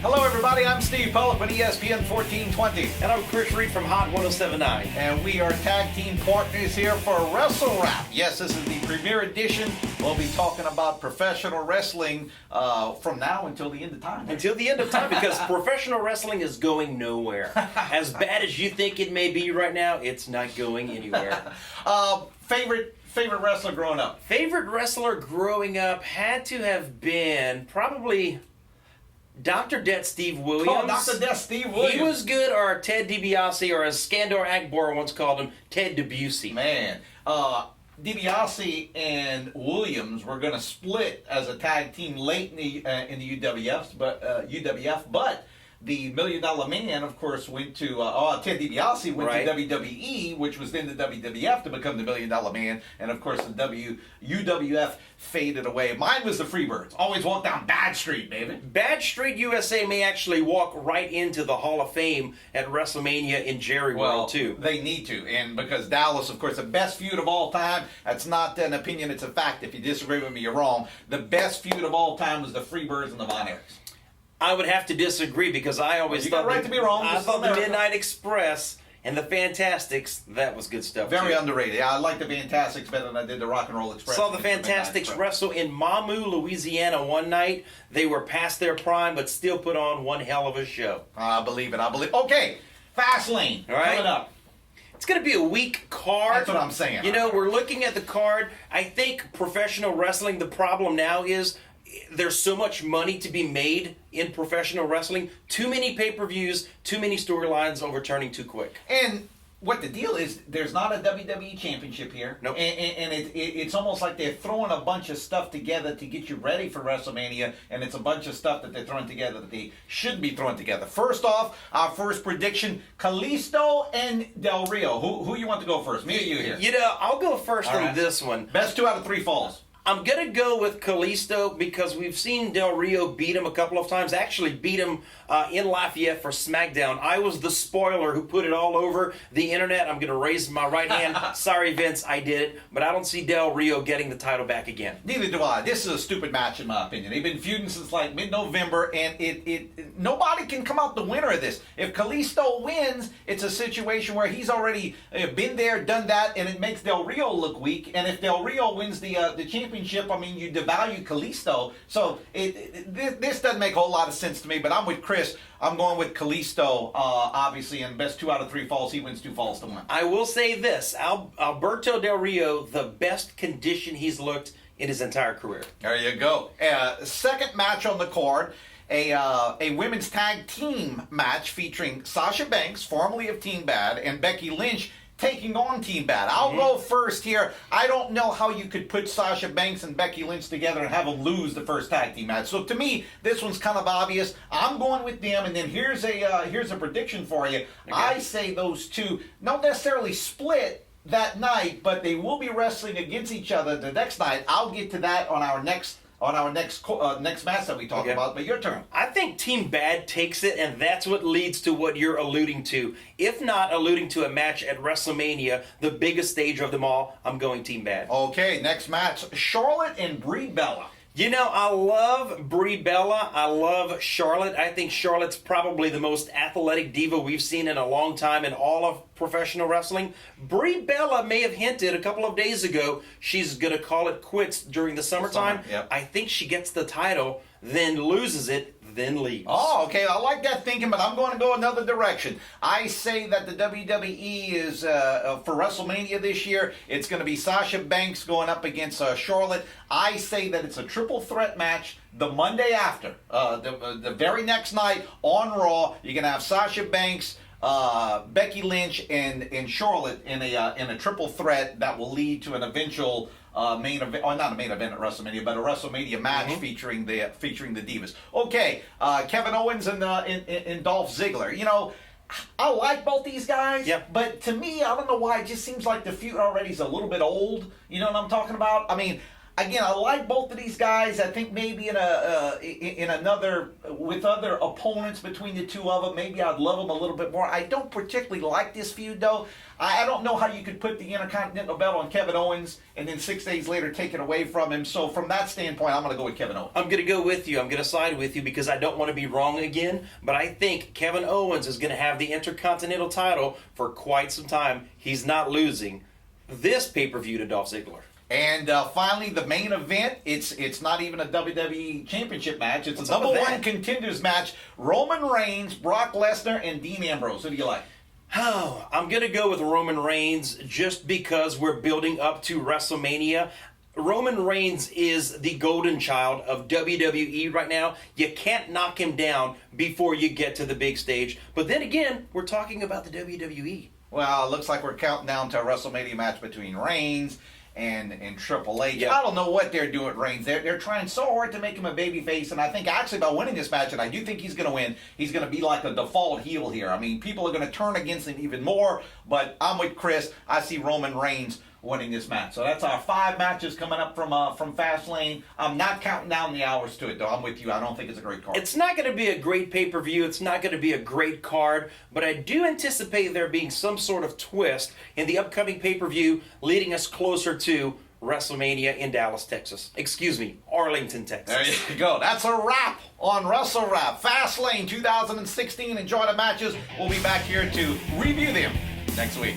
Hello, everybody. I'm Steve Peloquin, ESPN 1420. And I'm Chris Reed from Hot 1079. And we are tag team partners here for Wrestle Wrap. Yes, this is the premiere edition. We'll be talking about professional wrestling from now until the end of time. Until the end of time, because professional wrestling is going nowhere. As bad as you think it may be right now, it's not going anywhere. Favorite wrestler growing up? Favorite wrestler growing up had to have been probably Dr. Death Steve Williams. Oh, Dr. Death Steve Williams. He was good, or Ted DiBiase, or as Skandor Akbar once called him, Ted Debussy. Man, DiBiase and Williams were going to split as a tag team late in the UWF, but the $1 Million Man, of course, went to Ted DiBiase went to WWE, which was then the WWF to become the $1 Million Man, and of course the UWF faded away. Mine was the Freebirds. Always walked down Bad Street, baby. Bad Street USA may actually walk right into the Hall of Fame at WrestleMania in Jerry World, too. They need to, and because Dallas, of course, the best feud of all time. That's not an opinion; it's a fact. If you disagree with me, you're wrong. The best feud of all time was the Freebirds and the Von Erichs. I would have to disagree because I always thought right to be wrong. I thought the Midnight Express and the Fantastics, that was good stuff. Very too. underrated. I like the Fantastics better than I did the Rock and Roll Express. Saw the Fantastics wrestle in Mamou, Louisiana one night. They were past their prime, but still put on one hell of a show. I believe it. Okay, Fastlane coming up. It's going to be a weak card. That's what I'm saying. You know, we're looking at the card. I think professional wrestling, the problem now is there's so much money to be made in professional wrestling. Too many pay-per-views, too many storylines overturning too quick. And what the deal is, there's not a WWE championship here. Nope. And it's almost like they're throwing a bunch of stuff together to get you ready for WrestleMania, and it's a bunch of stuff that they're throwing together that they shouldn't be throwing together. First off, our first prediction, Kalisto and Del Rio. Who you want to go first? Me or you here? You know, I'll go first on this one. Best 2 out of 3 falls. I'm going to go with Kalisto because we've seen Del Rio beat him a couple of times. Actually beat him in Lafayette for SmackDown. I was the spoiler who put it all over the internet. I'm going to raise my right hand. Sorry, Vince, I did it. But I don't see Del Rio getting the title back again. Neither do I. This is a stupid match in my opinion. They've been feuding since like mid-November, and nobody can come out the winner of this. If Kalisto wins, it's a situation where he's already been there, done that, and it makes Del Rio look weak. And if Del Rio wins the championship, I mean, you devalue Kalisto. So this doesn't make a whole lot of sense to me, but I'm with Chris. I'm going with Kalisto, obviously, and best 2 out of 3 falls. He wins 2 falls to 1. I will say this. Alberto Del Rio, the best condition he's looked in his entire career. There you go. Second match on the card, a women's tag team match featuring Sasha Banks, formerly of Team Bad, and Becky Lynch, taking on Team Bad. I'll go first here. I don't know how you could put Sasha Banks and Becky Lynch together and have them lose the first tag team match. So to me, this one's kind of obvious. I'm going with them, and then here's a prediction for you. Okay. I say those two don't necessarily split that night, but they will be wrestling against each other the next night. I'll get to that on our next match that we talk about, but your turn. I think Team Bad takes it, and that's what leads to what you're alluding to. If not alluding to a match at WrestleMania, the biggest stage of them all, I'm going Team Bad. Okay, next match, Charlotte and Brie Bella. You know, I love Brie Bella. I love Charlotte. I think Charlotte's probably the most athletic diva we've seen in a long time in all of professional wrestling. Brie Bella may have hinted a couple of days ago she's going to call it quits during the summertime. Yep. I think she gets the title, then loses it, then leaves. Oh, okay. I like that thinking, but I'm going to go another direction. I say that the WWE is, for WrestleMania this year, it's going to be Sasha Banks going up against Charlotte. I say that it's a triple threat match the Monday after. The very next night on Raw, you're going to have Sasha Banks, Becky Lynch, and Charlotte in a triple threat that will lead to an eventual main event, or not a main event at WrestleMania, but a WrestleMania match featuring the Divas. Okay, Kevin Owens and Dolph Ziggler. You know, I like both these guys, but to me, I don't know why, it just seems like the feud already is a little bit old. You know what I'm talking about? I mean, again, I like both of these guys. I think maybe in another with other opponents between the two of them, maybe I'd love them a little bit more. I don't particularly like this feud, though. I don't know how you could put the Intercontinental belt on Kevin Owens and then 6 days later take it away from him. So from that standpoint, I'm going to go with Kevin Owens. I'm going to go with you. I'm going to side with you because I don't want to be wrong again. But I think Kevin Owens is going to have the Intercontinental title for quite some time. He's not losing this pay-per-view to Dolph Ziggler. And finally, the main event, it's not even a WWE Championship match. It's What's a up with number one that? contenders match. Roman Reigns, Brock Lesnar, and Dean Ambrose. Who do you like? Oh, I'm going to go with Roman Reigns just because we're building up to WrestleMania. Roman Reigns is the golden child of WWE right now. You can't knock him down before you get to the big stage. But then again, we're talking about the WWE. Well, it looks like we're counting down to a WrestleMania match between Reigns and Triple H. Yeah. I don't know what they're doing with Reigns. They're trying so hard to make him a babyface, and I think actually by winning this match, and I do think he's going to win, he's going to be like a default heel here. I mean, people are going to turn against him even more, but I'm with Chris. I see Roman Reigns winning this match. So that's our 5 matches coming up from Fastlane. I'm not counting down the hours to it, though. I'm with you. I don't think it's a great card. It's not going to be a great pay-per-view. It's not going to be a great card. But I do anticipate there being some sort of twist in the upcoming pay-per-view leading us closer to WrestleMania in Dallas, Texas. Excuse me, Arlington, Texas. There you go. That's a wrap on Wrestle Wrap. Fastlane 2016. Enjoy the matches. We'll be back here to review them next week.